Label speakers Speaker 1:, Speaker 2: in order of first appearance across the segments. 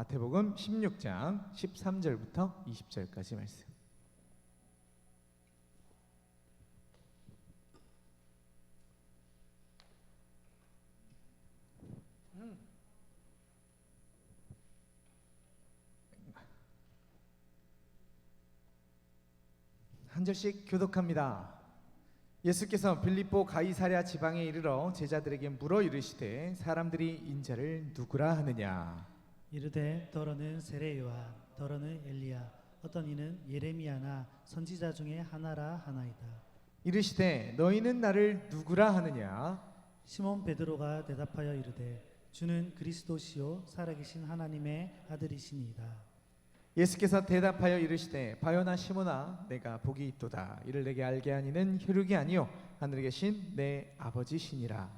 Speaker 1: 마태복음 16장 13절부터 20절까지 말씀. 한 절씩 교독합니다. 예수께서 빌립보 가이사랴 지방에 이르러 제자들에게 물어 이르시되 사람들이 인자를 누구라 하느냐.
Speaker 2: 이르되 더러는 세례 요한, 더러는 엘리야, 어떤 이는 예레미야나 선지자 중에 하나라 하나이다.
Speaker 1: 이르시되 너희는 나를 누구라 하느냐.
Speaker 2: 시몬 베드로가 대답하여 이르되 주는 그리스도시요 살아계신 하나님의 아들이시니이다.
Speaker 1: 예수께서 대답하여 이르시되 바요나 시몬아 내가 복이 있도다. 이를 내게 알게 하니는 혈육이 아니요 하늘에 계신 내 아버지시니라.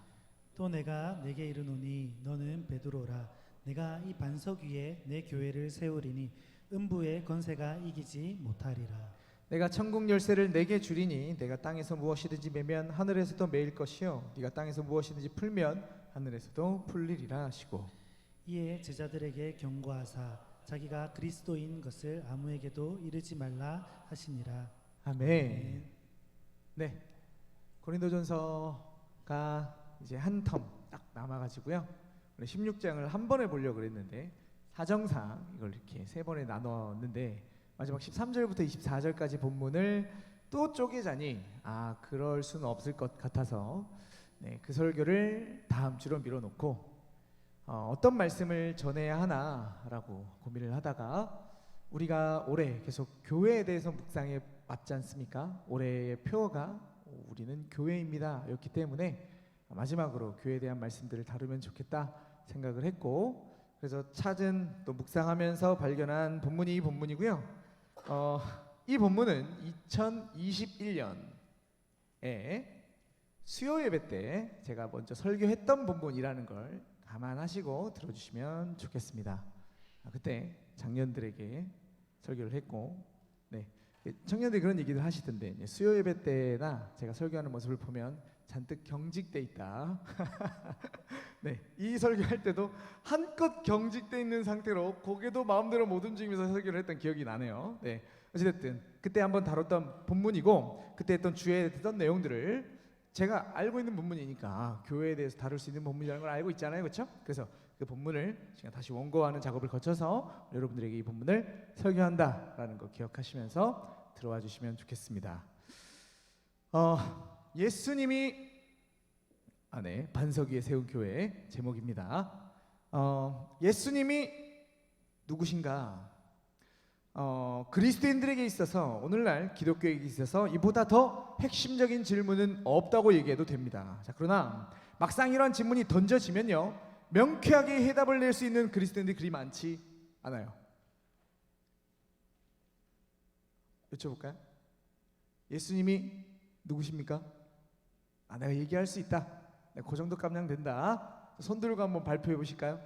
Speaker 2: 또 내가 내게 이르노니 너는 베드로라. 내가 이 반석 위에 내 교회를 세우리니 음부의 권세가 이기지 못하리라.
Speaker 1: 내가 천국 열쇠를 내게 주리니 내가 땅에서 무엇이든지 매면 하늘에서도 매일 것이요 네가 땅에서 무엇이든지 풀면 하늘에서도 풀리리라 하시고,
Speaker 2: 이에 제자들에게 경고하사 자기가 그리스도인 것을 아무에게도 이르지 말라 하시니라.
Speaker 1: 아멘. 네, 고린도전서가 이제 한 텀 딱 남아가지고요. 우리 16장을 한 번에 보려고 그랬는데 사정상 이걸 이렇게 세 번에 나눴는데 마지막 13절부터 24절까지 본문을 또 쪼개자니 그럴 수는 없을 것 같아서 그 설교를 다음 주로 밀어놓고 어떤 말씀을 전해야 하나라고 고민을 하다가 우리가 올해 계속 교회에 대해서 묵상해 왔지 않습니까? 올해의 표어가 우리는 교회입니다 였기 때문에 마지막으로 교회에 대한 말씀들을 다루면 좋겠다 생각을 했고, 그래서 찾은 또 묵상하면서 발견한 본문이 이 본문이고요. 이 본문은 2021년에 수요 예배 때 제가 먼저 설교했던 본문이라는 걸 감안하시고 들어주시면 좋겠습니다. 그때 장년들에게 설교를 했고, 청년들이 그런 얘기를 하시던데 수요 예배 때나 제가 설교하는 모습을 보면 잔뜩 경직돼 있다. 이 설교할 때도 한껏 경직돼 있는 상태로 고개도 마음대로 못 움직이면서 설교를 했던 기억이 나네요. 어찌됐든 그때 한번 다뤘던 본문이고 그때 했던 주에 했던 내용들을 제가 알고 있는 본문이니까 교회에 대해서 다룰 수 있는 본문이라는 걸 알고 있잖아요, 그렇죠? 그래서 그 본문을 제가 다시 원고하는 작업을 거쳐서 여러분들에게 이 본문을 설교한다라는 거 기억하시면서 들어와 주시면 좋겠습니다. 예수님이 반석 위에 세운 교회 제목입니다. 예수님이 누구신가? 그리스도인들에게 있어서, 오늘날 기독교에게 있어서 이보다 더 핵심적인 질문은 없다고 얘기해도 됩니다. 그러나 막상 이런 질문이 던져지면요, 명쾌하게 해답을 낼 수 있는 그리스도인들이 그리 많지 않아요. 여쭤볼까요? 예수님이 누구십니까? 내가 얘기할 수 있다. 그 정도 깜냥 된다. 손 들고 한번 발표해 보실까요?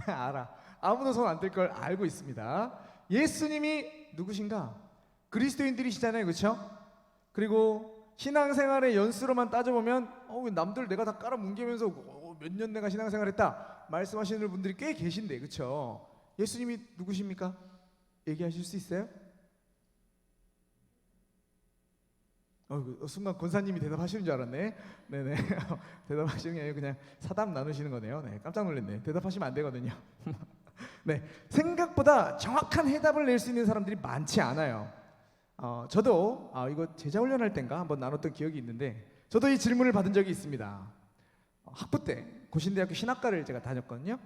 Speaker 1: 알아. 아무도 손 안 들 걸 알고 있습니다. 예수님이 누구신가? 그리스도인들이시잖아요, 그렇죠? 그리고 신앙생활의 연수로만 따져보면 남들 내가 다 깔아뭉개면서 몇 년 내가 신앙생활했다 말씀하시는 분들이 꽤 계신데, 그렇죠? 예수님이 누구십니까? 얘기하실 수 있어요? 순간 권사님이 대답하시는 줄 알았네. 네네. 대답하시는 게 아니고 그냥 사담 나누시는 거네요. 깜짝 놀랐네. 대답하시면 안 되거든요. 생각보다 정확한 해답을 낼 수 있는 사람들이 많지 않아요. 저도 이거 제자 훈련할 땐가 한번 나눴던 기억이 있는데, 저도 이 질문을 받은 적이 있습니다. 학부 때 고신대학교 신학과를 제가 다녔거든요.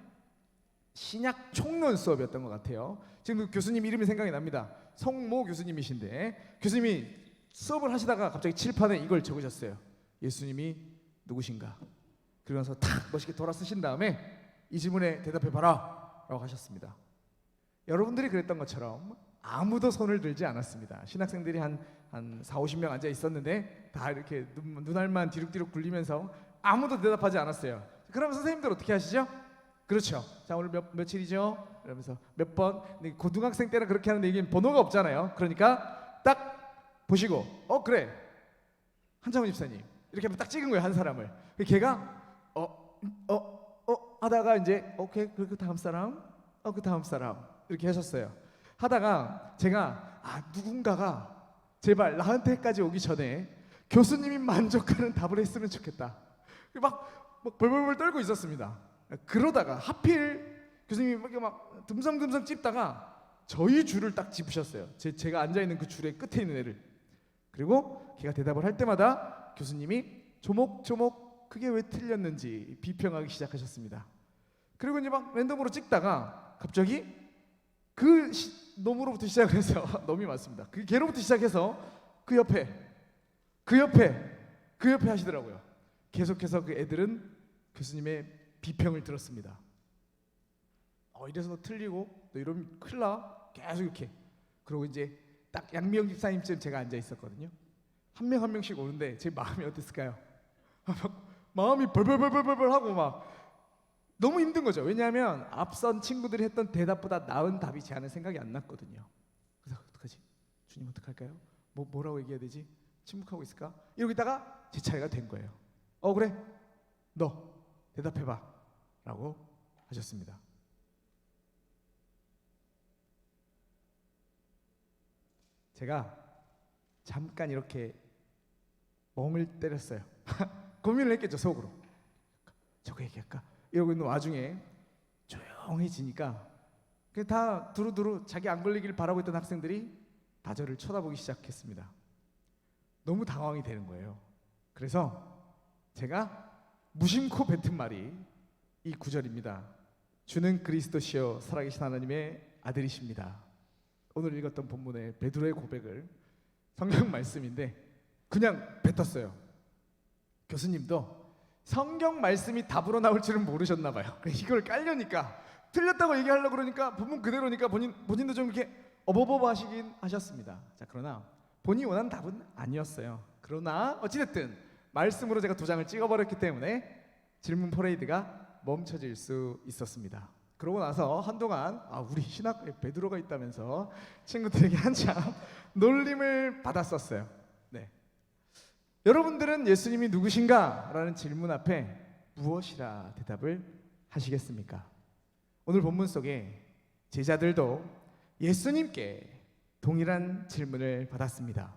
Speaker 1: 신약 총론 수업이었던 것 같아요. 지금 그 교수님 이름이 생각이 납니다. 성모 교수님이신데, 교수님이 수업을 하시다가 갑자기 칠판에 이걸 적으셨어요. 예수님이 누구신가? 그러면서 탁 멋있게 돌아 쓰신 다음에 이 질문에 대답해봐라 라고 하셨습니다. 여러분들이 그랬던 것처럼 아무도 손을 들지 않았습니다. 신학생들이 한 40-50명 앉아 있었는데 다 이렇게 눈알만 뒤룩뒤룩 굴리면서 아무도 대답하지 않았어요. 그럼 선생님들 어떻게 하시죠? 그렇죠. 자, 오늘 며칠이죠? 이러면서 몇 번. 고등학생 때는 그렇게 하는데 이게 번호가 없잖아요. 그러니까 딱 보시고 그래, 한창훈 집사님 이렇게 딱 찍은 거예요, 한 사람을. 걔가 하다가 이제 오케이, 그리고 다음 사람 그 다음 사람 이렇게 하셨어요. 하다가 제가 누군가가 제발 나한테까지 오기 전에 교수님이 만족하는 답을 했으면 좋겠다. 막 벌벌벌 떨고 있었습니다. 그러다가 하필 교수님이 막 듬성듬성 찝다가 저희 줄을 딱 짚으셨어요. 제가 앉아있는 그 줄의 끝에 있는 애를. 그리고 걔가 대답을 할 때마다 교수님이 조목조목 그게 왜 틀렸는지 비평하기 시작하셨습니다. 그리고 이제 막 랜덤으로 찍다가 갑자기 그 놈으로부터 시작을 해서 놈이 맞습니다. 그 걔로부터 시작해서 그 옆에 하시더라고요. 계속해서 그 애들은 교수님의 비평을 들었습니다. 이래서 너 틀리고 너 이러면 큰일 나. 계속 이렇게. 그리고 이제 딱 양미영 집사님쯤 제가 앉아 있었거든요. 한 명 한 명씩 오는데 제 마음이 어땠을까요? 마음이 벌벌벌벌벌 하고 막 너무 힘든 거죠. 왜냐하면 앞선 친구들이 했던 대답보다 나은 답이 제 안에 생각이 안 났거든요. 그래서 어떡하지? 주님 어떡할까요? 뭐라고 얘기해야 되지? 침묵하고 있을까? 이러고 있다가 제 차례가 된 거예요. 그래 너 대답해봐 라고 하셨습니다. 제가 잠깐 이렇게 멍을 때렸어요. 고민을 했겠죠, 속으로. 저거 얘기할까? 이러고 있는 와중에 조용해지니까 다 두루두루 자기 안 걸리길 바라고 있던 학생들이 다 저를 쳐다보기 시작했습니다. 너무 당황이 되는 거예요. 그래서 제가 무심코 뱉은 말이 이 구절입니다. 주는 그리스도시요 살아계신 하나님의 아들이십니다. 오늘 읽었던 본문의 베드로의 고백을 성경 말씀인데 그냥 뱉었어요. 교수님도 성경 말씀이 답으로 나올 줄은 모르셨나 봐요. 이걸 깔려니까 틀렸다고 얘기하려고 그러니까 본문 그대로니까 본인도 좀 이렇게 어버버버 하시긴 하셨습니다. 자, 그러나 본인이 원하는 답은 아니었어요. 그러나 어찌됐든 말씀으로 제가 도장을 찍어버렸기 때문에 질문 퍼레이드가 멈춰질 수 있었습니다. 그러고 나서 한동안 우리 신학교에 베드로가 있다면서 친구들에게 한참 놀림을 받았었어요. 네. 여러분들은 예수님이 누구신가? 라는 질문 앞에 무엇이라 대답을 하시겠습니까? 오늘 본문 속에 제자들도 예수님께 동일한 질문을 받았습니다.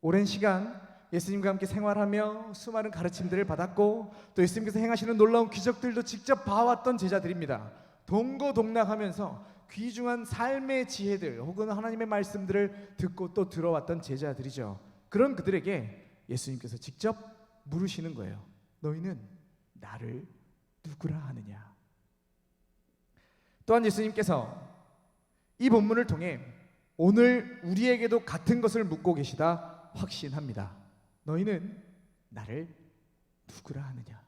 Speaker 1: 오랜 시간 예수님과 함께 생활하며 수많은 가르침들을 받았고 또 예수님께서 행하시는 놀라운 기적들도 직접 봐왔던 제자들입니다. 동고동락하면서 귀중한 삶의 지혜들 혹은 하나님의 말씀들을 듣고 또 들어왔던 제자들이죠. 그런 그들에게 예수님께서 직접 물으시는 거예요. 너희는 나를 누구라 하느냐? 또한 예수님께서 이 본문을 통해 오늘 우리에게도 같은 것을 묻고 계시다 확신합니다. 너희는 나를 누구라 하느냐?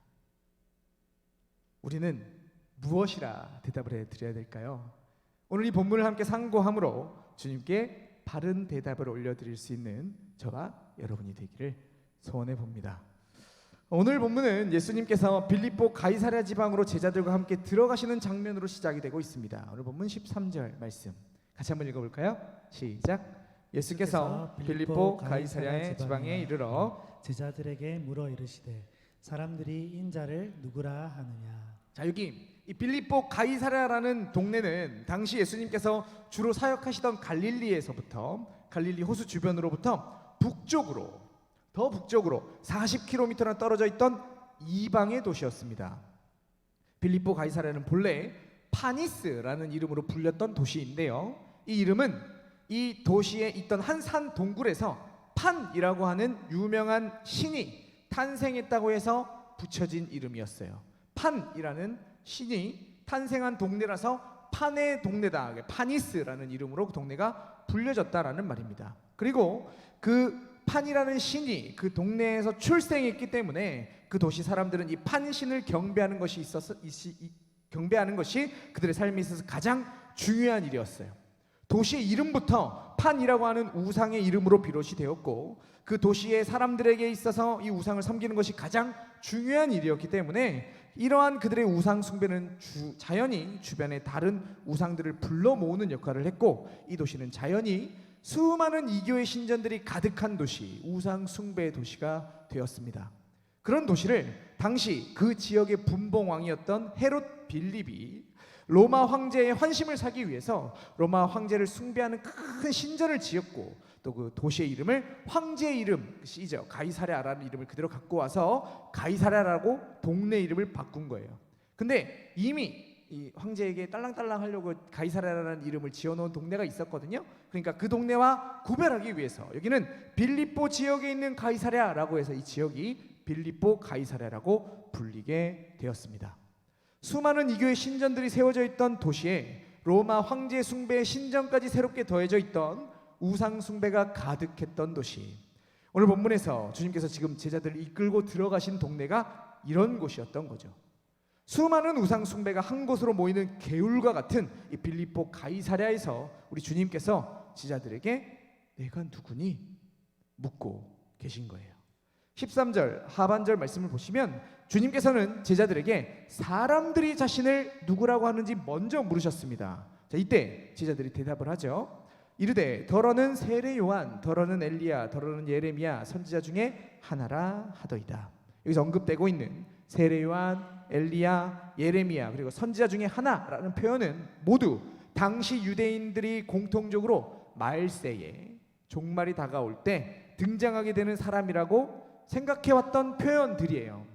Speaker 1: 우리는 무엇이라 대답을 해드려야 될까요? 오늘 이 본문을 함께 상고함으로 주님께 바른 대답을 올려드릴 수 있는 저와 여러분이 되기를 소원해 봅니다. 오늘 본문은 예수님께서 빌립보 가이사랴 지방으로 제자들과 함께 들어가시는 장면으로 시작이 되고 있습니다. 오늘 본문 13절 말씀 같이 한번 읽어볼까요? 시작. 예수께서 빌립보 가이사랴의 지방에 이르러
Speaker 2: 제자들에게 물어 이르시되 사람들이 인자를 누구라 하느냐?
Speaker 1: 자, 여기 이 빌립보 가이사랴라는 동네는 당시 예수님께서 주로 사역하시던 갈릴리에서부터 갈릴리 호수 주변으로부터 더 북쪽으로 40km나 떨어져 있던 이방의 도시였습니다. 빌립보 가이사랴는 본래 파니스라는 이름으로 불렸던 도시인데요. 이 이름은 이 도시에 있던 한 산 동굴에서 판이라고 하는 유명한 신이 탄생했다고 해서 붙여진 이름이었어요. 판이라는 신이 탄생한 동네라서 판의 동네다, 파니스라는 이름으로 그 동네가 불려졌다라는 말입니다. 그리고 그 판이라는 신이 그 동네에서 출생했기 때문에 그 도시 사람들은 이 판신을 경배하는 것이 그들의 삶에 있어서 가장 중요한 일이었어요. 도시의 이름부터 판이라고 하는 우상의 이름으로 비롯이 되었고 그 도시의 사람들에게 있어서 이 우상을 섬기는 것이 가장 중요한 일이었기 때문에 이러한 그들의 우상 숭배는 자연히 주변의 다른 우상들을 불러 모으는 역할을 했고 이 도시는 자연히 수많은 이교의 신전들이 가득한 도시, 우상 숭배의 도시가 되었습니다. 그런 도시를 당시 그 지역의 분봉왕이었던 헤롯 빌립이 로마 황제의 환심을 사기 위해서 로마 황제를 숭배하는 큰 신전을 지었고, 또 그 도시의 이름을 황제의 이름이죠, 가이사랴라는 이름을 그대로 갖고 와서 가이사랴라고 동네 이름을 바꾼 거예요. 근데 이미 이 황제에게 딸랑딸랑 하려고 가이사랴라는 이름을 지어놓은 동네가 있었거든요. 그러니까 그 동네와 구별하기 위해서 여기는 빌립보 지역에 있는 가이사랴라고 해서 이 지역이 빌립보 가이사랴라고 불리게 되었습니다. 수많은 이교의 신전들이 세워져 있던 도시에 로마 황제 숭배의 신전까지 새롭게 더해져 있던 우상 숭배가 가득했던 도시. 오늘 본문에서 주님께서 지금 제자들을 이끌고 들어가신 동네가 이런 곳이었던 거죠. 수많은 우상 숭배가 한 곳으로 모이는 개울과 같은 이 빌립보 가이사랴에서 우리 주님께서 제자들에게 내가 누구니? 묻고 계신 거예요. 13절 하반절 말씀을 보시면 주님께서는 제자들에게 사람들이 자신을 누구라고 하는지 먼저 물으셨습니다. 자, 이때 제자들이 대답을 하죠. 이르되 더러는 세례 요한, 더러는 엘리야, 더러는 예레미야 선지자 중에 하나라 하더이다. 여기서 언급되고 있는 세례 요한, 엘리야, 예레미야 그리고 선지자 중에 하나라는 표현은 모두 당시 유대인들이 공통적으로 말세에 종말이 다가올 때 등장하게 되는 사람이라고 생각해왔던 표현들이에요.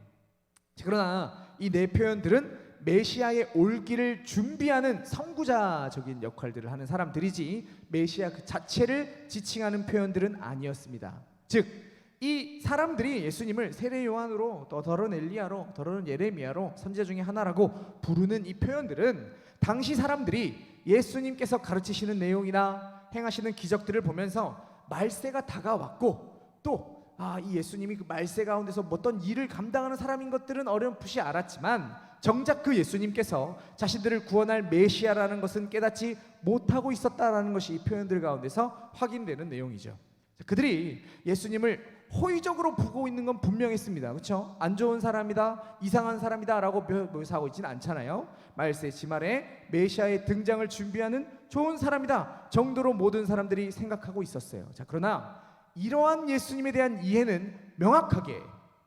Speaker 1: 그러나 이 네 표현들은 메시아의 올기를 준비하는 선구자적인 역할들을 하는 사람들이지 메시아 그 자체를 지칭하는 표현들은 아니었습니다. 즉 이 사람들이 예수님을 세례 요한으로, 또 더러는 엘리야로, 더러는 예레미야로, 선지자 중에 하나라고 부르는 이 표현들은 당시 사람들이 예수님께서 가르치시는 내용이나 행하시는 기적들을 보면서 말세가 다가왔고 또 이 예수님이 그 말세 가운데서 어떤 일을 감당하는 사람인 것들은 어렴풋이 알았지만 정작 그 예수님께서 자신들을 구원할 메시아라는 것은 깨닫지 못하고 있었다라는 것이 이 표현들 가운데서 확인되는 내용이죠. 그들이 예수님을 호의적으로 보고 있는 건 분명했습니다. 그렇죠? 안 좋은 사람이다, 이상한 사람이다 라고 묘사하고 있지는 않잖아요. 말세 지말에 메시아의 등장을 준비하는 좋은 사람이다 정도로 모든 사람들이 생각하고 있었어요. 자, 그러나 이러한 예수님에 대한 이해는 명확하게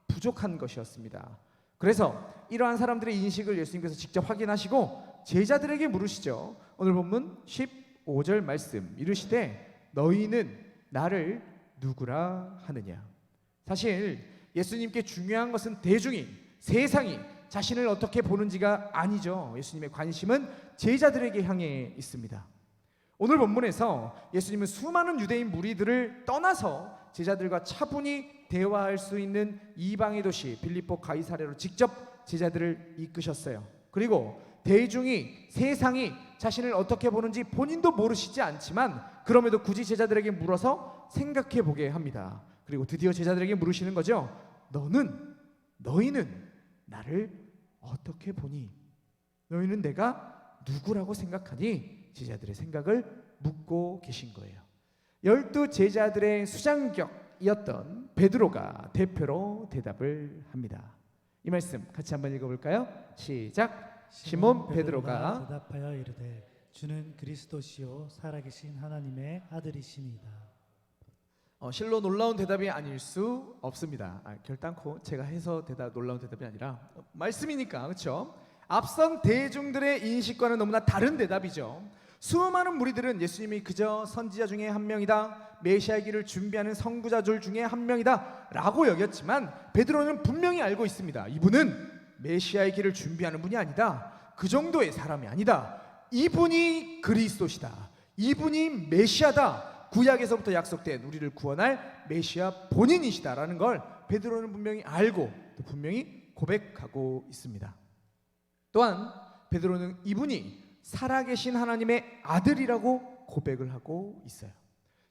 Speaker 1: 부족한 것이었습니다. 그래서 이러한 사람들의 인식을 예수님께서 직접 확인하시고 제자들에게 물으시죠. 오늘 본문 15절 말씀, 이르시되 너희는 나를 누구라 하느냐. 사실 예수님께 중요한 것은 대중이, 세상이 자신을 어떻게 보는지가 아니죠. 예수님의 관심은 제자들에게 향해 있습니다. 오늘 본문에서 예수님은 수많은 유대인 무리들을 떠나서 제자들과 차분히 대화할 수 있는 이방의 도시 빌립보 가이사랴로 직접 제자들을 이끄셨어요. 그리고 대중이, 세상이 자신을 어떻게 보는지 본인도 모르시지 않지만 그럼에도 굳이 제자들에게 물어서 생각해 보게 합니다. 그리고 드디어 제자들에게 물으시는 거죠. 너희는 나를 어떻게 보니? 너희는 내가 누구라고 생각하니? 제자들의 생각을 묻고 계신 거예요. 12 제자들의 수장격이었던 베드로가 대표로 대답을 합니다. 이 말씀 같이 한번 읽어볼까요? 시작. 시몬 베드로가
Speaker 2: 대답하여 이르되 주는 그리스도시요 살아계신 하나님의 아들이시니이다.
Speaker 1: 실로 놀라운 대답이 아닐 수 없습니다. 결단코 제가 해서 놀라운 대답이 아니라 말씀이니까. 그렇죠? 앞선 대중들의 인식과는 너무나 다른 대답이죠. 수많은 무리들은 예수님이 그저 선지자 중에 한 명이다, 메시아의 길을 준비하는 선구자들 중에 한 명이다 라고 여겼지만 베드로는 분명히 알고 있습니다. 이분은 메시아의 길을 준비하는 분이 아니다. 그 정도의 사람이 아니다. 이분이 그리스도시다. 이분이 메시아다. 구약에서부터 약속된 우리를 구원할 메시아 본인이시다라는 걸 베드로는 분명히 알고 또 분명히 고백하고 있습니다. 또한 베드로는 이분이 살아계신 하나님의 아들이라고 고백을 하고 있어요.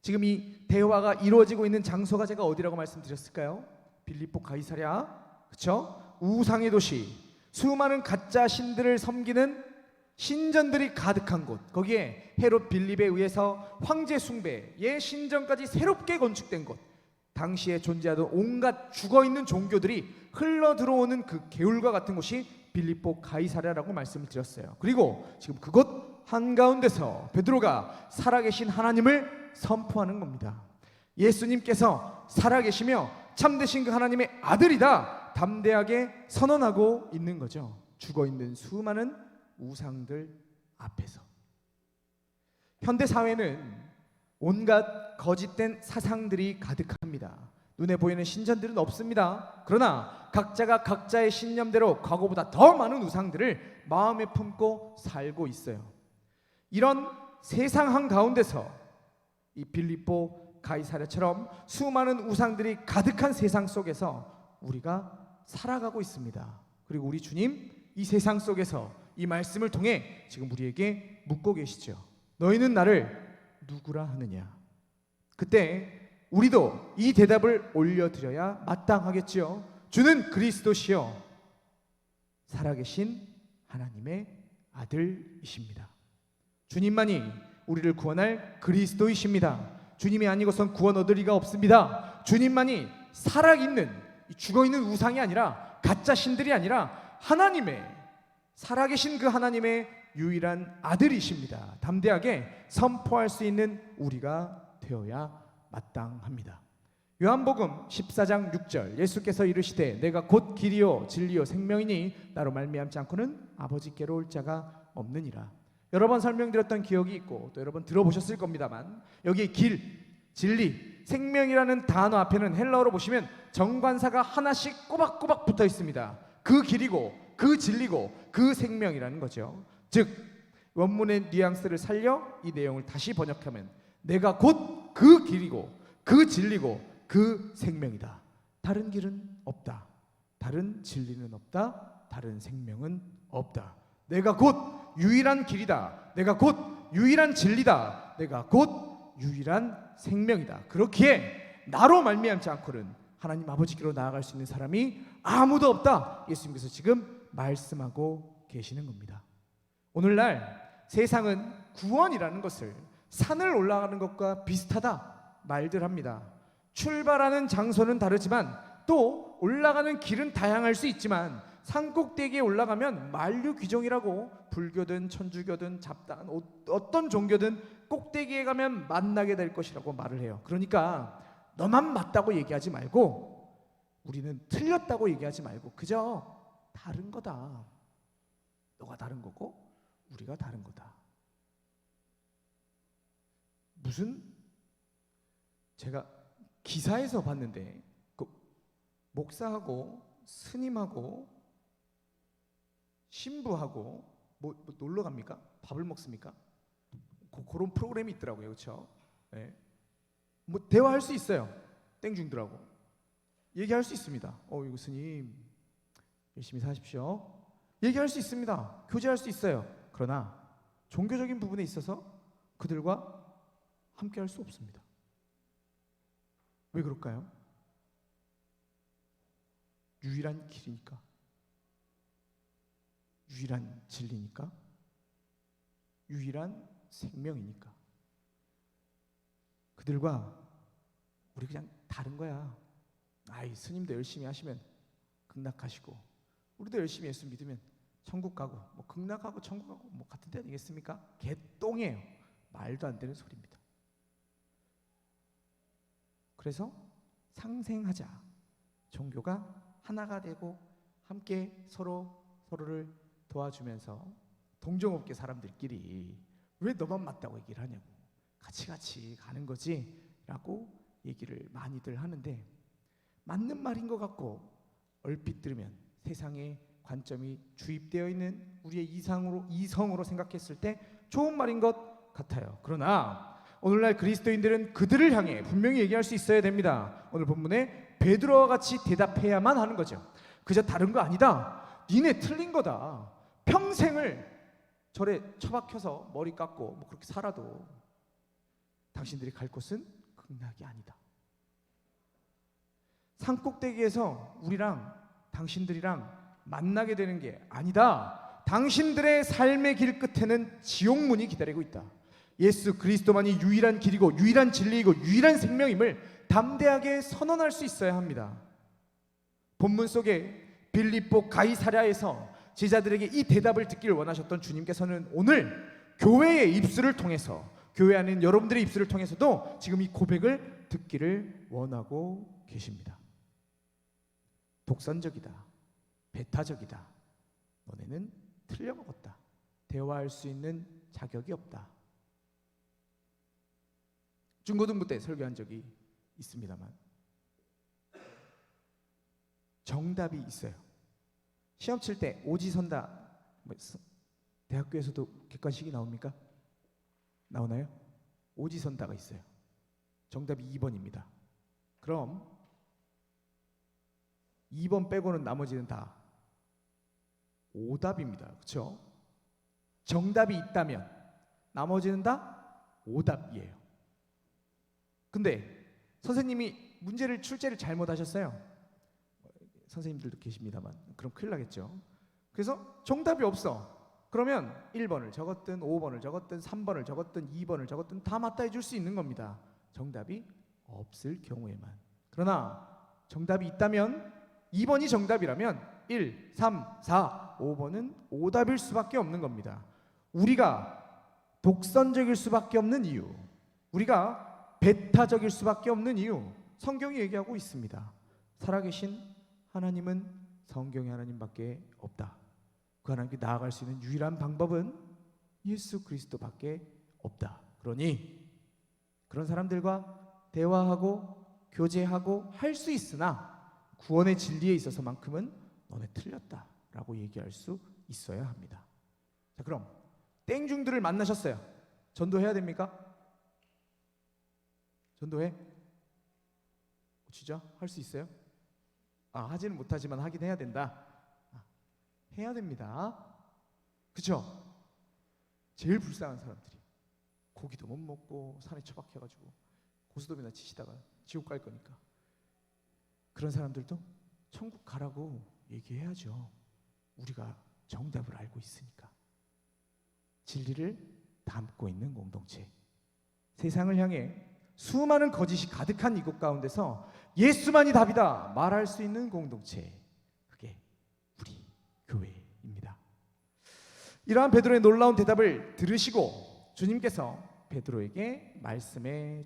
Speaker 1: 지금 이 대화가 이루어지고 있는 장소가 제가 어디라고 말씀드렸을까요? 빌립보 가이사랴, 그렇죠? 우상의 도시, 수많은 가짜 신들을 섬기는 신전들이 가득한 곳, 거기에 헤롯 빌립에 의해서 황제 숭배의 신전까지 새롭게 건축된 곳, 당시에 존재하던 온갖 죽어있는 종교들이 흘러 들어오는 그 개울과 같은 곳이 빌립보 가이사랴라고 말씀을 드렸어요. 그리고 지금 그곳 한가운데서 베드로가 살아계신 하나님을 선포하는 겁니다. 예수님께서 살아계시며 참되신 그 하나님의 아들이다 담대하게 선언하고 있는 거죠. 죽어있는 수많은 우상들 앞에서. 현대 사회는 온갖 거짓된 사상들이 가득합니다. 눈에 보이는 신전들은 없습니다. 그러나 각자가 각자의 신념대로 과거보다 더 많은 우상들을 마음에 품고 살고 있어요. 이런 세상 한가운데서 이 빌립보 가이사랴처럼 수많은 우상들이 가득한 세상 속에서 우리가 살아가고 있습니다. 그리고 우리 주님 이 세상 속에서 이 말씀을 통해 지금 우리에게 묻고 계시죠. 너희는 나를 누구라 하느냐? 그때 우리도 이 대답을 올려드려야 마땅하겠지요. 주는 그리스도시요 살아계신 하나님의 아들이십니다. 주님만이 우리를 구원할 그리스도이십니다. 주님이 아니고선 구원 얻을 리가 없습니다. 주님만이 살아있는, 죽어있는 우상이 아니라 가짜 신들이 아니라 하나님의, 살아계신 그 하나님의 유일한 아들이십니다. 담대하게 선포할 수 있는 우리가 되어야 마땅합니다. 요한복음 14장 6절 예수께서 이르시되 내가 곧 길이요 진리요 생명이니 나로 말미암지 않고는 아버지께로 올 자가 없느니라. 여러 번 설명드렸던 기억이 있고 또 여러 번 들어보셨을 겁니다만 여기 길, 진리, 생명이라는 단어 앞에는 헬라어로 보시면 정관사가 하나씩 꼬박꼬박 붙어 있습니다. 그 길이고 그 진리고 그 생명이라는 거죠. 즉 원문의 뉘앙스를 살려 이 내용을 다시 번역하면 내가 곧 그 길이고 그 진리고 그 생명이다. 다른 길은 없다. 다른 진리는 없다. 다른 생명은 없다. 내가 곧 유일한 길이다. 내가 곧 유일한 진리다. 내가 곧 유일한 생명이다. 그렇기에 나로 말미암지 않고는 하나님 아버지께로 나아갈 수 있는 사람이 아무도 없다. 예수님께서 지금 말씀하고 계시는 겁니다. 오늘날 세상은 구원이라는 것을 산을 올라가는 것과 비슷하다 말들 합니다. 출발하는 장소는 다르지만 또 올라가는 길은 다양할 수 있지만 산 꼭대기에 올라가면 만류귀정이라고 불교든 천주교든 잡다한 어떤 종교든 꼭대기에 가면 만나게 될 것이라고 말을 해요. 그러니까 너만 맞다고 얘기하지 말고 우리는 틀렸다고 얘기하지 말고 그저 다른 거다. 너가 다른 거고 우리가 다른 거다. 무슨 제가 기사에서 봤는데 그 목사하고 스님하고 신부하고 뭐 놀러 갑니까? 밥을 먹습니까? 그런 프로그램이 있더라고요. 그렇죠? 네. 뭐 대화할 수 있어요. 땡중들하고 얘기할 수 있습니다. 이거 스님 열심히 사십시오. 얘기할 수 있습니다. 교제할 수 있어요. 그러나 종교적인 부분에 있어서 그들과 함께 할 수 없습니다. 왜 그럴까요? 유일한 길이니까, 유일한 진리니까, 유일한 생명이니까. 그들과 우리 그냥 다른 거야. 스님도 열심히 하시면 극락하시고 우리도 열심히 예수 믿으면 천국 가고 뭐 극락하고 천국 가고 뭐 같은 데 아니겠습니까? 개똥이에요. 말도 안 되는 소리입니다. 그래서 상생하자. 종교가 하나가 되고 함께 서로를 도와주면서 동종업계 사람들끼리 왜 너만 맞다고 얘기를 하냐고, 같이 가는 거지 라고 얘기를 많이들 하는데 맞는 말인 것 같고 얼핏 들으면 세상의 관점이 주입되어 있는 우리의 이성으로 생각했을 때 좋은 말인 것 같아요. 그러나 오늘날 그리스도인들은 그들을 향해 분명히 얘기할 수 있어야 됩니다. 오늘 본문에 베드로와 같이 대답해야만 하는 거죠. 그저 다른 거 아니다. 니네 틀린 거다. 평생을 절에 처박혀서 머리 깎고 뭐 그렇게 살아도 당신들이 갈 곳은 극락이 아니다. 산꼭대기에서 우리랑 당신들이랑 만나게 되는 게 아니다. 당신들의 삶의 길 끝에는 지옥문이 기다리고 있다. 예수 그리스도만이 유일한 길이고 유일한 진리이고 유일한 생명임을 담대하게 선언할 수 있어야 합니다. 본문 속에 빌립보 가이사랴에서 제자들에게 이 대답을 듣기를 원하셨던 주님께서는 오늘 교회의 입술을 통해서, 교회 안에 있는 여러분들의 입술을 통해서도 지금 이 고백을 듣기를 원하고 계십니다. 독선적이다, 배타적이다, 너네는 틀려먹었다. 대화할 수 있는 자격이 없다. 중고등부 때 설교한 적이 있습니다만 정답이 있어요. 시험 칠 때 오지선다. 대학교에서도 객관식이 나옵니까? 나오나요? 오지선다가 있어요. 정답이 2번입니다. 그럼 2번 빼고는 나머지는 다 오답입니다. 그렇죠? 정답이 있다면 나머지는 다 오답이에요. 근데 선생님이 출제를 잘못하셨어요. 선생님들도 계십니다만 그럼 큰일 나겠죠. 그래서 정답이 없어. 그러면 1번을 적었든 5번을 적었든 3번을 적었든 2번을 적었든 다 맞다 해줄 수 있는 겁니다. 정답이 없을 경우에만. 그러나 정답이 있다면 2번이 정답이라면 1, 3, 4, 5번은 오답일 수밖에 없는 겁니다. 우리가 독선적일 수밖에 없는 이유, 우리가 배타적일 수밖에 없는 이유, 성경이 얘기하고 있습니다. 살아계신 하나님은 성경의 하나님밖에 없다. 그 하나님께 나아갈 수 있는 유일한 방법은 예수 그리스도밖에 없다. 그러니 그런 사람들과 대화하고 교제하고 할 수 있으나 구원의 진리에 있어서만큼은 너네 틀렸다라고 얘기할 수 있어야 합니다. 자, 그럼 땡중들을 만나셨어요. 전도해야 됩니까? 전도해? 진짜? 할 수 있어요? 하지는 못하지만 하긴 해야 된다. 해야 됩니다. 그쵸? 제일 불쌍한 사람들이 고기도 못 먹고 산에 처박혀가지고 고스톱이나 치시다가 지옥 갈 거니까 그런 사람들도 천국 가라고 얘기해야죠. 우리가 정답을 알고 있으니까. 진리를 담고 있는 공동체, 세상을 향해 수많은 거짓이 가득한 이곳 가운데서 예수만이 답이다 말할 수 있는 공동체, 그게 우리 교회입니다. 이러한 베드로의 놀라운 대답을 들으시고 주님께서 베드로에게 말씀해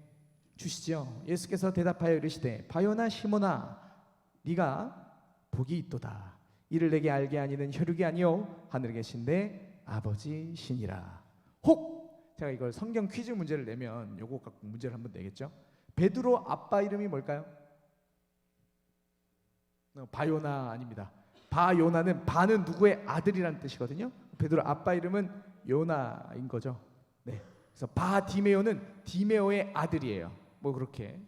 Speaker 1: 주시죠. 예수께서 대답하여 이르시되 바요나 시몬아 네가 복이 있도다. 이를 내게 알게 하니는 혈육이 아니요 하늘에 계신 내 아버지시니라. 혹 제가 이걸 성경 퀴즈 문제를 내면 요거 갖고 문제를 한번 내겠죠. 베드로 아빠 이름이 뭘까요? 바요나 아닙니다. 바요나는 바는 누구의 아들이라는 뜻이거든요. 베드로 아빠 이름은 요나인 거죠. 네. 그래서 바디메오는 디메오의 아들이에요. 뭐 그렇게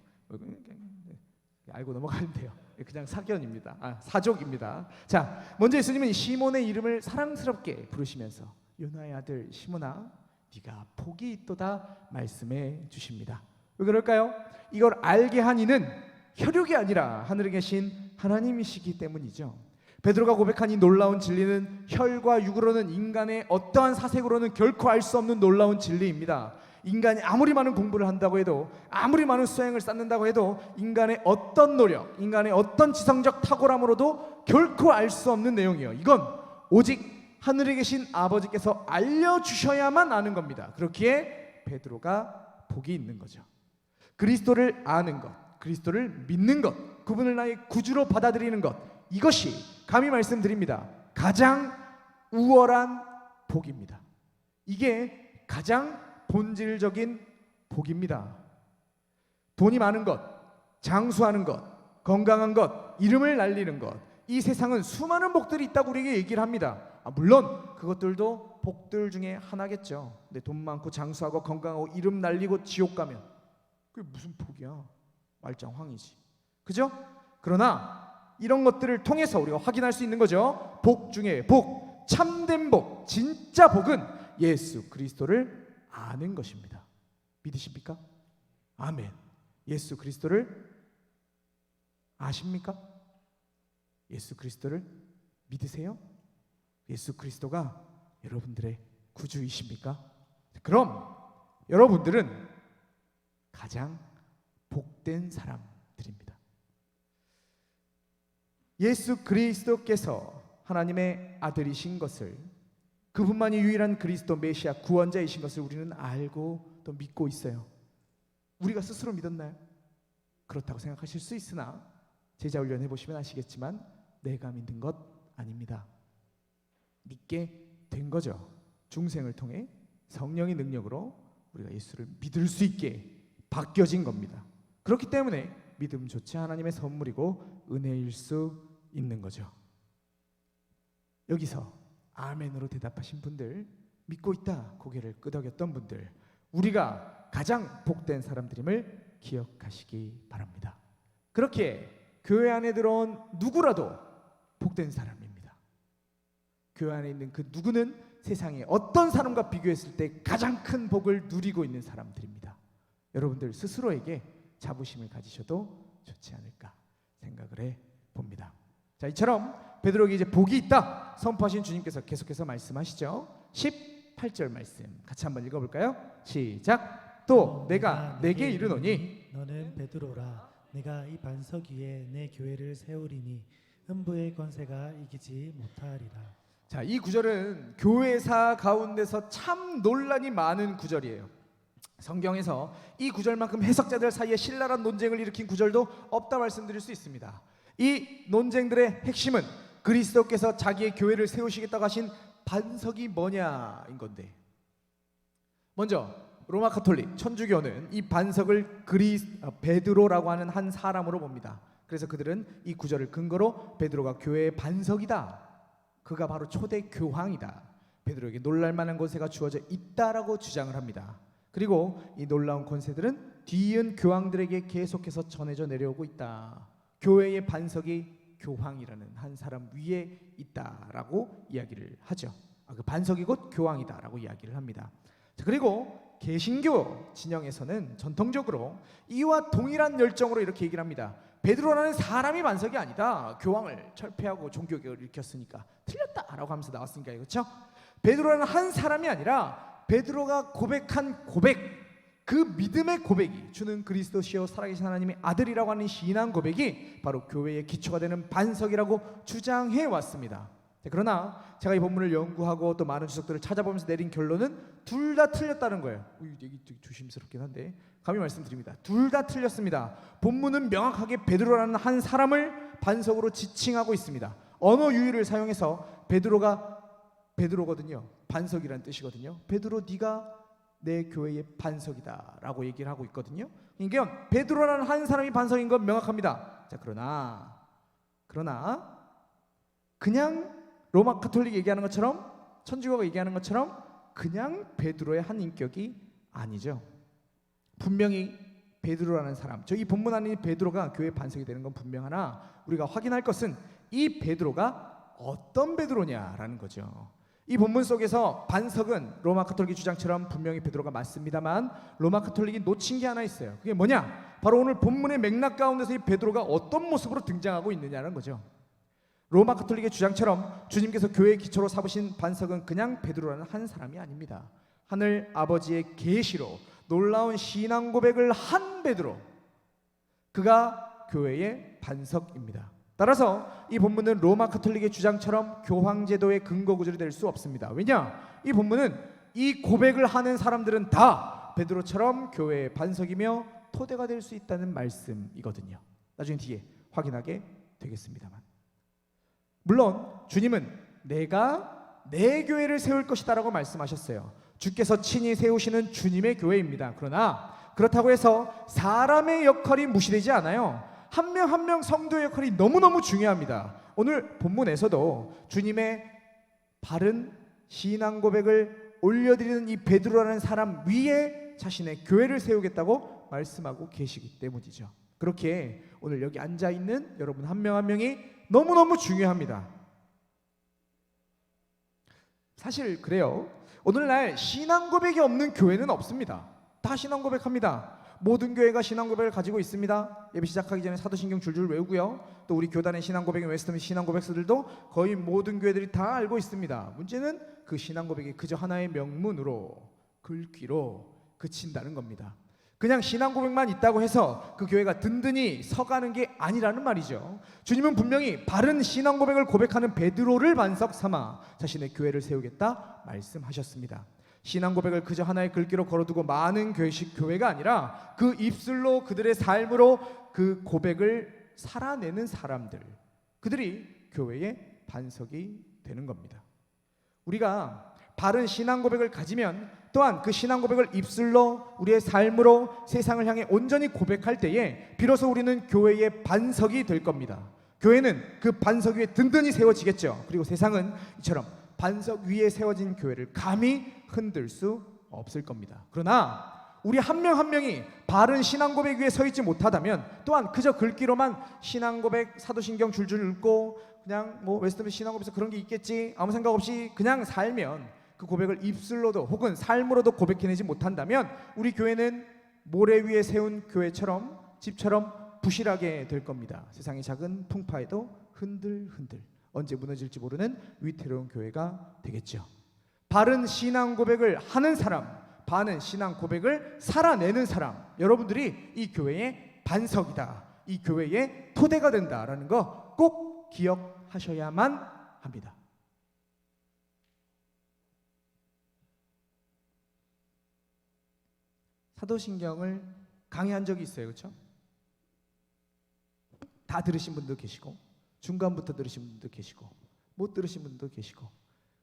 Speaker 1: 알고 넘어가면 돼요. 그냥 사견입니다. 사족입니다. 자, 먼저 예수님은 시몬의 이름을 사랑스럽게 부르시면서 요나의 아들 시몬아 네가 복이 있도다 말씀해 주십니다. 왜 그럴까요? 이걸 알게 한 이는 혈육이 아니라 하늘에 계신 하나님이시기 때문이죠. 베드로가 고백한 이 놀라운 진리는 혈과 육으로는 인간의 어떠한 사색으로는 결코 알 수 없는 놀라운 진리입니다. 인간이 아무리 많은 공부를 한다고 해도, 아무리 많은 수행을 쌓는다고 해도 인간의 어떤 노력, 인간의 어떤 지성적 탁월함으로도 결코 알 수 없는 내용이에요. 이건 오직 하늘에 계신 아버지께서 알려주셔야만 아는 겁니다. 그렇기에 베드로가 복이 있는 거죠. 그리스도를 아는 것, 그리스도를 믿는 것, 그분을 나의 구주로 받아들이는 것, 이것이 감히 말씀드립니다. 가장 우월한 복입니다. 이게 가장 본질적인 복입니다. 돈이 많은 것, 장수하는 것, 건강한 것, 이름을 날리는 것, 이 세상은 수많은 복들이 있다고 우리에게 얘기를 합니다. 물론 그것들도 복들 중에 하나겠죠. 근데 돈 많고 장수하고 건강하고 이름 날리고 지옥 가면 그게 무슨 복이야? 말짱황이지. 그죠? 그러나 이런 것들을 통해서 우리가 확인할 수 있는 거죠. 복 중에 복, 참된 복, 진짜 복은 예수 그리스도를 아는 것입니다. 믿으십니까? 아멘. 예수 그리스도를 아십니까? 예수 그리스도를 믿으세요? 예수 그리스도가 여러분들의 구주이십니까? 그럼 여러분들은 가장 복된 사람들입니다. 예수 그리스도께서 하나님의 아들이신 것을, 그분만이 유일한 그리스도 메시아 구원자이신 것을 우리는 알고 또 믿고 있어요. 우리가 스스로 믿었나요? 그렇다고 생각하실 수 있으나 제자 훈련 해보시면 아시겠지만 내가 믿는 것 아닙니다. 믿게 된 거죠. 중생을 통해 성령의 능력으로 우리가 예수를 믿을 수 있게 바뀌어진 겁니다. 그렇기 때문에 믿음 좋지 하나님의 선물이고 은혜일 수 있는 거죠. 여기서 아멘으로 대답하신 분들, 믿고 있다 고개를 끄덕였던 분들, 우리가 가장 복된 사람들임을 기억하시기 바랍니다. 그렇게 교회 안에 들어온 누구라도 복된 사람입니다. 교회 안에 있는 그 누구는 세상의 어떤 사람과 비교했을 때 가장 큰 복을 누리고 있는 사람들입니다. 여러분들 스스로에게 자부심을 가지셔도 좋지 않을까 생각을 해 봅니다. 자, 이처럼 베드로에게 이제 복이 있다 선포하신 주님께서 계속해서 말씀하시죠. 18절 말씀 같이 한번 읽어볼까요? 시작. 또 내가 내게 이르노니
Speaker 2: 너는 베드로라. 내가 이 반석 위에 내 교회를 세우리니 음부의 권세가 이기지 못하리라.
Speaker 1: 자, 이 구절은 교회사 가운데서 참 논란이 많은 구절이에요. 성경에서 이 구절만큼 해석자들 사이에 신랄한 논쟁을 일으킨 구절도 없다 말씀드릴 수 있습니다. 이 논쟁들의 핵심은 그리스도께서 자기의 교회를 세우시겠다고 하신 반석이 뭐냐인 건데, 먼저 로마 가톨릭 천주교는 이 반석을 베드로라고 하는 한 사람으로 봅니다. 그래서 그들은 이 구절을 근거로 베드로가 교회의 반석이다, 그가 바로 초대 교황이다, 베드로에게 놀랄만한 권세가 주어져 있다라고 주장을 합니다. 그리고 이 놀라운 권세들은 뒤이은 교황들에게 계속해서 전해져 내려오고 있다. 교회의 반석이 교황이라는 한 사람 위에 있다라고 이야기를 하죠. 그 반석이 곧 교황이다라고 이야기를 합니다. 자, 그리고 개신교 진영에서는 전통적으로 이와 동일한 열정으로 이렇게 얘기를 합니다. 베드로라는 사람이 반석이 아니다. 교황을 철폐하고 종교개혁을 일으켰으니까 틀렸다라고 하면서 나왔으니까, 그렇죠? 베드로라는 한 사람이 아니라 베드로가 고백한 고백, 그 믿음의 고백이 주는 그리스도시요 살아계신 하나님의 아들이라고 하는 신앙 고백이 바로 교회의 기초가 되는 반석이라고 주장해 왔습니다. 그러나 제가 이 본문을 연구하고 또 많은 주석들을 찾아보면서 내린 결론은 둘 다 틀렸다는 거예요. 얘기 조심스럽긴 한데 감히 말씀드립니다. 둘 다 틀렸습니다. 본문은 명확하게 베드로라는 한 사람을 반석으로 지칭하고 있습니다. 언어 유희를 사용해서 베드로거든요. 반석이라는 뜻이거든요. 베드로, 네가 내 교회의 반석이다 라고 얘기를 하고 있거든요. 그러니까 베드로라는 한 사람이 반석인 건 명확합니다. 자, 그러나 그냥 로마 가톨릭이 얘기하는 것처럼, 천주교가 얘기하는 것처럼 그냥 베드로의 한 인격이 아니죠. 분명히 베드로라는 사람, 저 이 본문 안에 베드로가 교회의 반석이 되는 건 분명하나 우리가 확인할 것은 이 베드로가 어떤 베드로냐라는 거죠. 이 본문 속에서 반석은 로마 가톨릭 주장처럼 분명히 베드로가 맞습니다만 로마 가톨릭이 놓친 게 하나 있어요. 그게 뭐냐? 바로 오늘 본문의 맥락 가운데서 이 베드로가 어떤 모습으로 등장하고 있느냐는 거죠. 로마 가톨릭의 주장처럼 주님께서 교회의 기초로 삼으신 반석은 그냥 베드로라는 한 사람이 아닙니다. 하늘 아버지의 계시로 놀라운 신앙 고백을 한 베드로, 그가 교회의 반석입니다. 따라서 이 본문은 로마 가톨릭의 주장처럼 교황 제도의 근거 구절이 될 수 없습니다. 왜냐? 이 본문은 이 고백을 하는 사람들은 다 베드로처럼 교회의 반석이며 토대가 될 수 있다는 말씀이거든요. 나중에 뒤에 확인하게 되겠습니다만, 물론 주님은 내가 내 교회를 세울 것이다라고 말씀하셨어요. 주께서 친히 세우시는 주님의 교회입니다. 그러나 그렇다고 해서 사람의 역할이 무시되지 않아요. 한 명 한 명 성도의 역할이 너무너무 중요합니다. 오늘 본문에서도 주님의 바른 신앙 고백을 올려드리는 이 베드로라는 사람 위에 자신의 교회를 세우겠다고 말씀하고 계시기 때문이죠. 그렇게 오늘 여기 앉아있는 여러분 한 명 한 명이 너무너무 중요합니다. 사실 그래요. 오늘날 신앙 고백이 없는 교회는 없습니다. 다 신앙 고백합니다. 모든 교회가 신앙 고백을 가지고 있습니다. 예배 시작하기 전에 사도신경 줄줄 외우고요. 또 우리 교단의 신앙 고백인 웨스트민스터 신앙 고백서들도 거의 모든 교회들이 다 알고 있습니다. 문제는 그 신앙 고백이 그저 하나의 명문으로, 글귀로 그친다는 겁니다. 그냥 신앙 고백만 있다고 해서 그 교회가 든든히 서가는 게 아니라는 말이죠. 주님은 분명히 바른 신앙 고백을 고백하는 베드로를 반석 삼아 자신의 교회를 세우겠다 말씀하셨습니다. 신앙 고백을 그저 하나의 글귀로 걸어두고 많은 교회가 아니라 그 입술로, 그들의 삶으로 그 고백을 살아내는 사람들, 그들이 교회의 반석이 되는 겁니다. 우리가 바른 신앙 고백을 가지면 또한 그 신앙 고백을 입술로 우리의 삶으로 세상을 향해 온전히 고백할 때에 비로소 우리는 교회의 반석이 될 겁니다. 교회는 그 반석 위에 든든히 세워지겠죠. 그리고 세상은 이처럼 반석 위에 세워진 교회를 감히 흔들 수 없을 겁니다. 그러나 우리 한 명 한 명이 바른 신앙 고백 위에 서 있지 못하다면 또한 그저 글귀로만 신앙 고백 사도신경 줄줄 읽고 그냥 뭐 웨스트민스터 신앙 고백에서 그런 게 있겠지 아무 생각 없이 그냥 살면 그 고백을 입술로도 혹은 삶으로도 고백해내지 못한다면 우리 교회는 모래 위에 세운 교회처럼 집처럼 부실하게 될 겁니다. 세상의 작은 풍파에도 흔들흔들 언제 무너질지 모르는 위태로운 교회가 되겠죠. 바른 신앙 고백을 하는 사람, 바른 신앙 고백을 살아내는 사람, 여러분들이 이 교회의 반석이다, 이 교회의 토대가 된다라는 거 꼭 기억하셔야만 합니다. 사도신경을 강의한 적이 있어요, 그렇죠? 다 들으신 분도 계시고 중간부터 들으신 분도 계시고 못 들으신 분도 계시고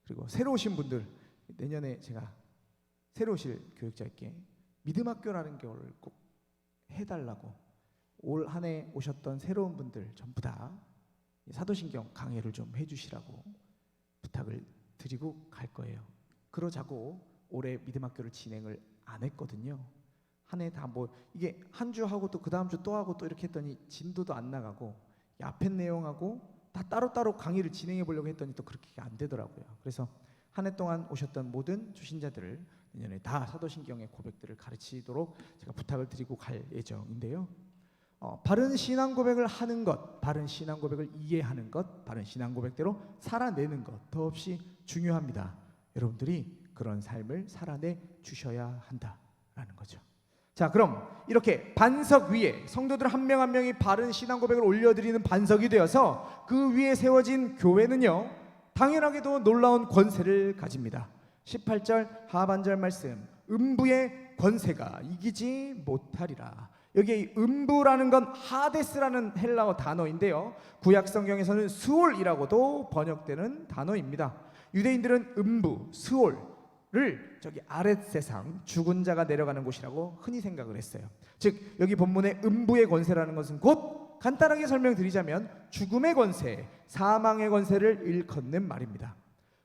Speaker 1: 그리고 새로 오신 분들, 내년에 제가 새로 오실 교육자께 믿음학교라는 걸 꼭 해달라고 올 한 해 오셨던 새로운 분들 전부 다 사도신경 강의를 좀 해주시라고 부탁을 드리고 갈 거예요. 그러자고 올해 믿음학교를 진행을 안 했거든요. 한 해 다 뭐 이게 한 주 하고 또 그 다음 주 또 하고 또 이렇게 했더니 진도도 안 나가고 앞에 내용하고 다 따로따로 강의를 진행해 보려고 했더니 또 그렇게 안 되더라고요. 그래서 한 해 동안 오셨던 모든 주신자들을 내년에 다 사도신경의 고백들을 가르치도록 제가 부탁을 드리고 갈 예정인데요. 바른 신앙 고백을 하는 것, 바른 신앙 고백을 이해하는 것, 바른 신앙 고백대로 살아내는 것 더없이 중요합니다. 여러분들이 그런 삶을 살아내 주셔야 한다라는 거죠. 자, 그럼 이렇게 반석 위에 성도들 한 명 한 명이 바른 신앙 고백을 올려드리는 반석이 되어서 그 위에 세워진 교회는요, 당연하게도 놀라운 권세를 가집니다. 18절 하반절 말씀, 음부의 권세가 이기지 못하리라. 여기 음부라는 건 하데스라는 헬라어 단어인데요, 구약 성경에서는 스올이라고도 번역되는 단어입니다. 유대인들은 음부, 스올을 저기 아랫 세상, 죽은 자가 내려가는 곳이라고 흔히 생각을 했어요. 즉 여기 본문의 음부의 권세라는 것은 곧 간단하게 설명드리자면 죽음의 권세, 사망의 권세를 일컫는 말입니다.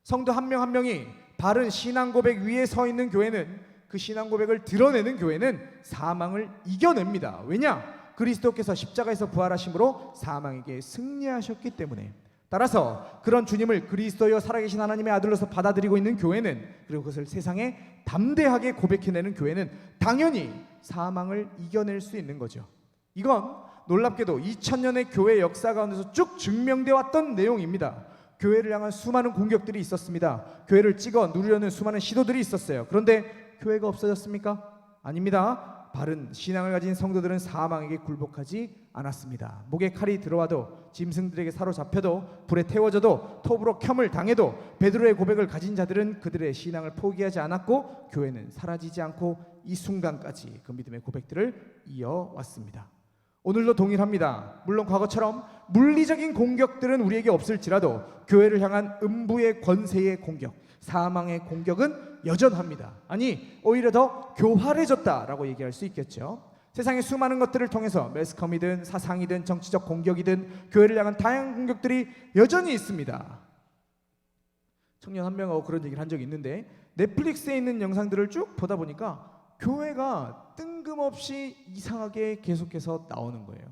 Speaker 1: 성도 한 명 한 명이 바른 신앙 고백 위에 서 있는 교회는, 그 신앙 고백을 드러내는 교회는 사망을 이겨냅니다. 왜냐? 그리스도께서 십자가에서 부활하심으로 사망에게 승리하셨기 때문에. 따라서 그런 주님을 그리스도여 살아계신 하나님의 아들로서 받아들이고 있는 교회는, 그리고 그것을 세상에 담대하게 고백해내는 교회는 당연히 사망을 이겨낼 수 있는 거죠. 이건 놀랍게도 2000년의 교회 역사 가운데서 쭉 증명되어 왔던 내용입니다. 교회를 향한 수많은 공격들이 있었습니다. 교회를 찍어 누르려는 수많은 시도들이 있었어요. 그런데 교회가 없어졌습니까? 아닙니다. 바른 신앙을 가진 성도들은 사망에게 굴복하지 않았습니다. 목에 칼이 들어와도, 짐승들에게 사로잡혀도, 불에 태워져도, 톱으로 켬을 당해도 베드로의 고백을 가진 자들은 그들의 신앙을 포기하지 않았고 교회는 사라지지 않고 이 순간까지 그 믿음의 고백들을 이어왔습니다. 오늘도 동일합니다. 물론 과거처럼 물리적인 공격들은 우리에게 없을지라도 교회를 향한 음부의 권세의 공격, 사망의 공격은 여전합니다. 아니, 오히려 더 교활해졌다라고 얘기할 수 있겠죠. 세상의 수많은 것들을 통해서 매스컴이든 사상이든 정치적 공격이든 교회를 향한 다양한 공격들이 여전히 있습니다. 청년 한 명하고 그런 얘기를 한 적이 있는데, 넷플릭스에 있는 영상들을 쭉 보다 보니까 교회가 뜬금없이 이상하게 계속해서 나오는 거예요.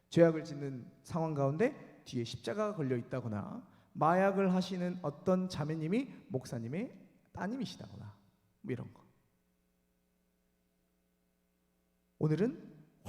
Speaker 1: 죄악을 짓는 상황 가운데 뒤에 십자가가 걸려 있다거나, 마약을 하시는 어떤 자매님이 목사님의 따님이시다거나 뭐 이런 거. 오늘은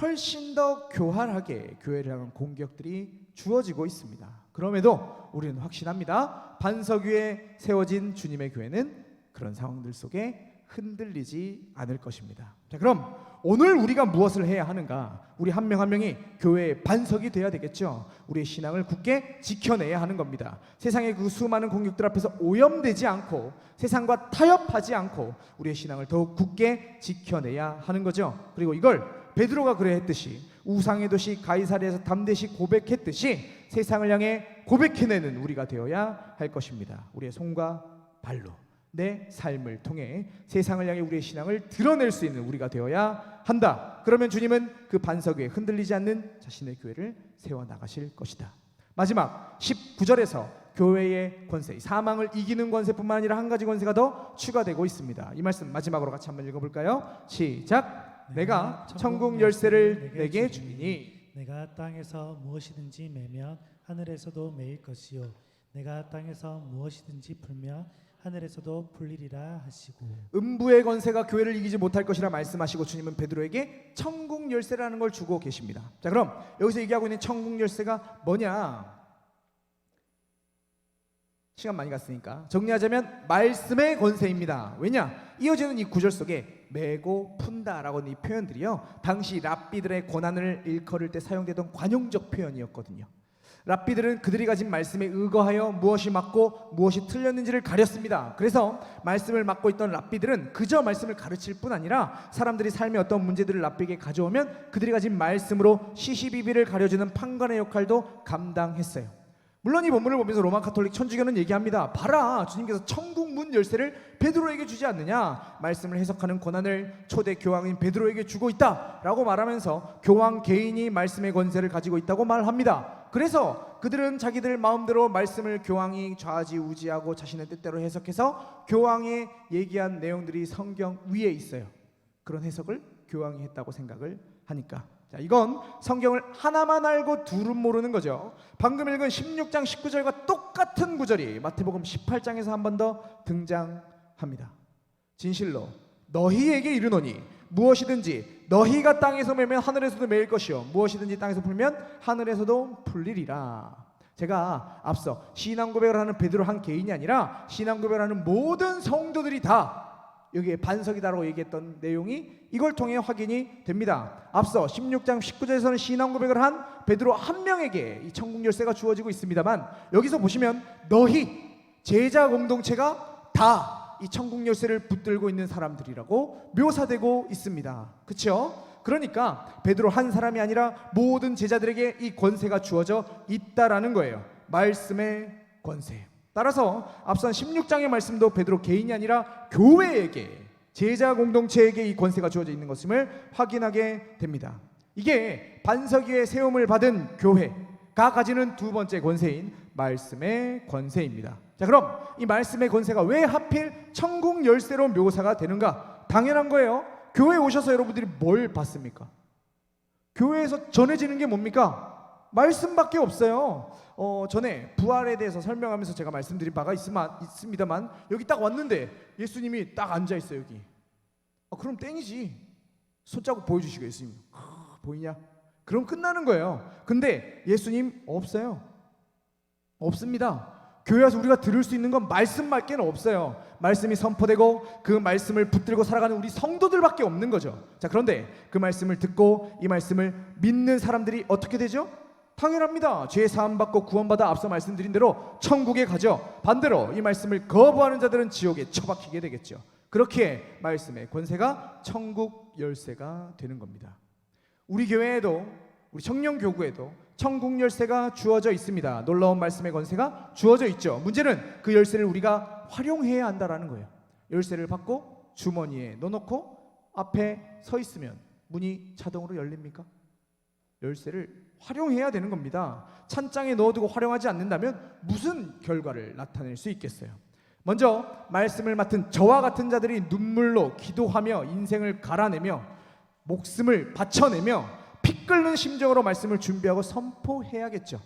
Speaker 1: 훨씬 더 교활하게 교회를 향한 공격들이 주어지고 있습니다. 그럼에도 우리는 확신합니다. 반석 위에 세워진 주님의 교회는 그런 상황들 속에 흔들리지 않을 것입니다. 자, 그럼 오늘 우리가 무엇을 해야 하는가? 우리 한 명 한 명이 교회의 반석이 되어야 되겠죠. 우리의 신앙을 굳게 지켜내야 하는 겁니다. 세상의 그 수많은 공격들 앞에서 오염되지 않고 세상과 타협하지 않고 우리의 신앙을 더욱 굳게 지켜내야 하는 거죠. 그리고 이걸 베드로가 그래 했듯이, 우상의 도시 가이사랴에서 담대히 고백했듯이 세상을 향해 고백해내는 우리가 되어야 할 것입니다. 우리의 손과 발로 내 삶을 통해 세상을 향해 우리의 신앙을 드러낼 수 있는 우리가 되어야 한다. 그러면 주님은 그 반석 위에 흔들리지 않는 자신의 교회를 세워나가실 것이다. 마지막 19절에서 교회의 권세, 사망을 이기는 권세뿐만 아니라 한 가지 권세가 더 추가되고 있습니다. 이 말씀 마지막으로 같이 한번 읽어볼까요? 시작. 내가 천국 열쇠를 내게 주리니
Speaker 2: 내가 땅에서 무엇이든지 매면 하늘에서도 매일 것이요 내가 땅에서 무엇이든지 풀면 하늘에서도 풀리리라 하시고.
Speaker 1: 음부의 권세가 교회를 이기지 못할 것이라 말씀하시고 주님은 베드로에게 천국 열쇠라는 걸 주고 계십니다. 자, 그럼 여기서 얘기하고 있는 천국 열쇠가 뭐냐? 시간 많이 갔으니까 정리하자면 말씀의 권세입니다. 왜냐? 이어지는 이 구절 속에 매고 푼다라고 하는 이 표현들이요, 당시 랍비들의 고난을 일컬을 때 사용되던 관용적 표현이었거든요. 랍비들은 그들이 가진 말씀에 의거하여 무엇이 맞고 무엇이 틀렸는지를 가렸습니다. 그래서 말씀을 맡고 있던 랍비들은 그저 말씀을 가르칠 뿐 아니라 사람들이 삶의 어떤 문제들을 랍비에게 가져오면 그들이 가진 말씀으로 시시비비를 가려주는 판관의 역할도 감당했어요. 물론 이 본문을 보면서 로마 가톨릭 천주교는 얘기합니다. 봐라, 주님께서 천국 문 열쇠를 베드로에게 주지 않느냐, 말씀을 해석하는 권한을 초대 교황인 베드로에게 주고 있다라고 말하면서 교황 개인이 말씀의 권세를 가지고 있다고 말합니다. 그래서 그들은 자기들 마음대로 말씀을 교황이 좌지우지하고 자신의 뜻대로 해석해서 교황이 얘기한 내용들이 성경 위에 있어요. 그런 해석을 교황이 했다고 생각을 하니까. 자, 이건 성경을 하나만 알고 둘은 모르는 거죠. 방금 읽은 16장 19절과 똑같은 구절이 마태복음 18장에서 한 번 더 등장합니다. 진실로 너희에게 이르노니 무엇이든지 너희가 땅에서 매면 하늘에서도 매일 것이요 무엇이든지 땅에서 풀면 하늘에서도 풀리리라. 제가 앞서 신앙 고백을 하는 베드로 한 개인이 아니라 신앙 고백을 하는 모든 성도들이 다 여기에 반석이다라고 얘기했던 내용이 이걸 통해 확인이 됩니다. 앞서 16장 19절에서는 신앙 고백을 한 베드로 한 명에게 이 천국 열쇠가 주어지고 있습니다만, 여기서 보시면 너희 제자 공동체가 다 이 천국 열쇠를 붙들고 있는 사람들이라고 묘사되고 있습니다. 그렇죠? 그러니까 베드로 한 사람이 아니라 모든 제자들에게 이 권세가 주어져 있다라는 거예요. 말씀의 권세. 따라서 앞선 16장의 말씀도 베드로 개인이 아니라 교회에게, 제자 공동체에게 이 권세가 주어져 있는 것임을 확인하게 됩니다. 이게 반석 위에 세움을 받은 교회가 가지는 두 번째 권세인 말씀의 권세입니다. 자, 그럼 이 말씀의 권세가 왜 하필 천국 열쇠로 묘사가 되는가? 당연한 거예요. 교회에 오셔서 여러분들이 뭘 받습니까? 교회에서 전해지는 게 뭡니까? 말씀밖에 없어요. 전에 부활에 대해서 설명하면서 제가 말씀드린 바가 있습니다만, 여기 딱 왔는데 예수님이 딱 앉아있어요. 여기. 그럼 땡이지. 손자국 보여주시고 예수님, 보이냐? 그럼 끝나는 거예요. 근데 예수님 없어요. 없습니다. 교회 와서 우리가 들을 수 있는 건 말씀밖에 없어요. 말씀이 선포되고 그 말씀을 붙들고 살아가는 우리 성도들밖에 없는 거죠. 자, 그런데 그 말씀을 듣고 이 말씀을 믿는 사람들이 어떻게 되죠? 당연합니다. 죄 사함 받고 구원받아 앞서 말씀드린 대로 천국에 가죠. 반대로 이 말씀을 거부하는 자들은 지옥에 처박히게 되겠죠. 그렇게 말씀의 권세가 천국 열쇠가 되는 겁니다. 우리 교회에도, 우리 청년교구에도 천국 열쇠가 주어져 있습니다. 놀라운 말씀의 권세가 주어져 있죠. 문제는 그 열쇠를 우리가 활용해야 한다라는 거예요. 열쇠를 받고 주머니에 넣어놓고 앞에 서 있으면 문이 자동으로 열립니까? 열쇠를 활용해야 되는 겁니다. 찬장에 넣어두고 활용하지 않는다면 무슨 결과를 나타낼 수 있겠어요? 먼저 말씀을 맡은 저와 같은 자들이 눈물로 기도하며 인생을 갈아내며 목숨을 바쳐내며 피 끓는 심정으로 말씀을 준비하고 선포해야겠죠.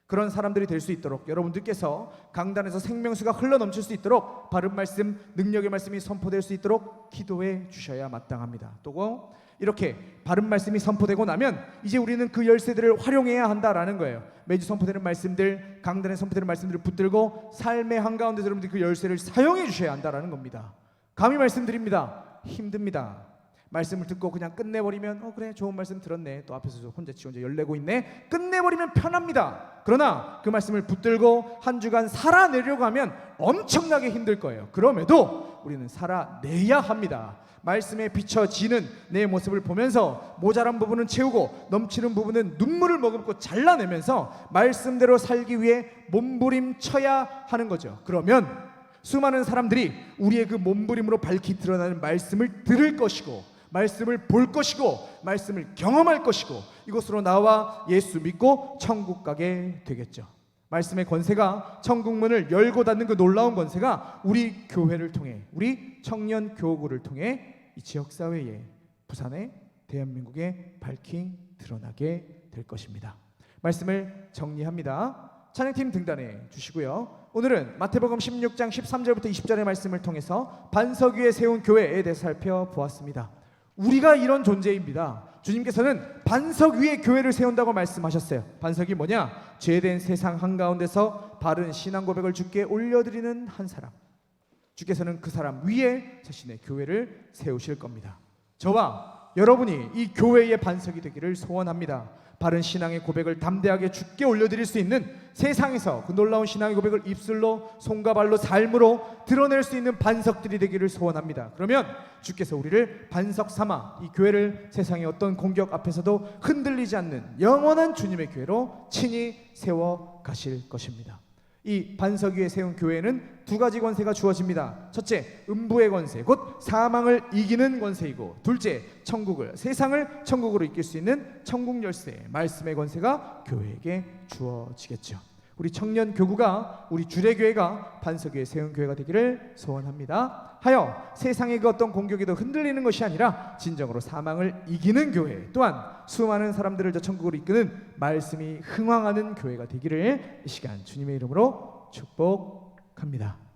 Speaker 1: 그런 사람들이 될 수 있도록 여러분들께서 강단에서 생명수가 흘러넘칠 수 있도록 바른 말씀, 능력의 말씀이 선포될 수 있도록 기도해 주셔야 마땅합니다. 또 이렇게 바른 말씀이 선포되고 나면 이제 우리는 그 열쇠들을 활용해야 한다라는 거예요. 매주 선포되는 말씀들, 강단에 선포되는 말씀들을 붙들고 삶의 한가운데 여러분들이 그 열쇠를 사용해 주셔야 한다라는 겁니다. 감히 말씀드립니다. 힘듭니다. 말씀을 듣고 그냥 끝내버리면 그래, 좋은 말씀 들었네, 또 앞에서 혼자 지 혼자 열내고 있네, 끝내버리면 편합니다. 그러나 그 말씀을 붙들고 한 주간 살아내려고 하면 엄청나게 힘들 거예요. 그럼에도 우리는 살아내야 합니다. 말씀에 비춰지는 내 모습을 보면서 모자란 부분은 채우고 넘치는 부분은 눈물을 머금고 잘라내면서 말씀대로 살기 위해 몸부림쳐야 하는 거죠. 그러면 수많은 사람들이 우리의 그 몸부림으로 밝히 드러나는 말씀을 들을 것이고, 말씀을 볼 것이고, 말씀을 경험할 것이고, 이곳으로 나와 예수 믿고 천국 가게 되겠죠. 말씀의 권세가 천국 문을 열고 닫는 그 놀라운 권세가 우리 교회를 통해, 우리 청년 교구를 통해 이 지역사회에, 부산에, 대한민국에 밝히 드러나게 될 것입니다. 말씀을 정리합니다. 찬양팀 등단해 주시고요. 오늘은 마태복음 16장 13절부터 20절의 말씀을 통해서 반석 위에 세운 교회에 대해 살펴보았습니다. 우리가 이런 존재입니다. 주님께서는 반석 위에 교회를 세운다고 말씀하셨어요. 반석이 뭐냐? 죄된 세상 한가운데서 바른 신앙 고백을 주께 올려드리는 한 사람. 주께서는 그 사람 위에 자신의 교회를 세우실 겁니다. 저와 여러분이 이 교회의 반석이 되기를 소원합니다. 바른 신앙의 고백을 담대하게 주께 올려드릴 수 있는, 세상에서 그 놀라운 신앙의 고백을 입술로, 손과 발로, 삶으로 드러낼 수 있는 반석들이 되기를 소원합니다. 그러면 주께서 우리를 반석 삼아 이 교회를 세상의 어떤 공격 앞에서도 흔들리지 않는 영원한 주님의 교회로 친히 세워 가실 것입니다. 이 반석 위에 세운 교회에는 두 가지 권세가 주어집니다. 첫째, 음부의 권세, 곧 사망을 이기는 권세이고, 둘째, 천국을, 세상을 천국으로 이끌 수 있는 천국 열쇠, 말씀의 권세가 교회에게 주어지겠죠. 우리 청년 교구가, 우리 주례교회가 반석 위에 세운 교회가 되기를 소원합니다. 하여 세상의 그 어떤 공격에도 흔들리는 것이 아니라 진정으로 사망을 이기는 교회, 또한 수많은 사람들을 저 천국으로 이끄는 말씀이 흥왕하는 교회가 되기를 이 시간 주님의 이름으로 축복합니다.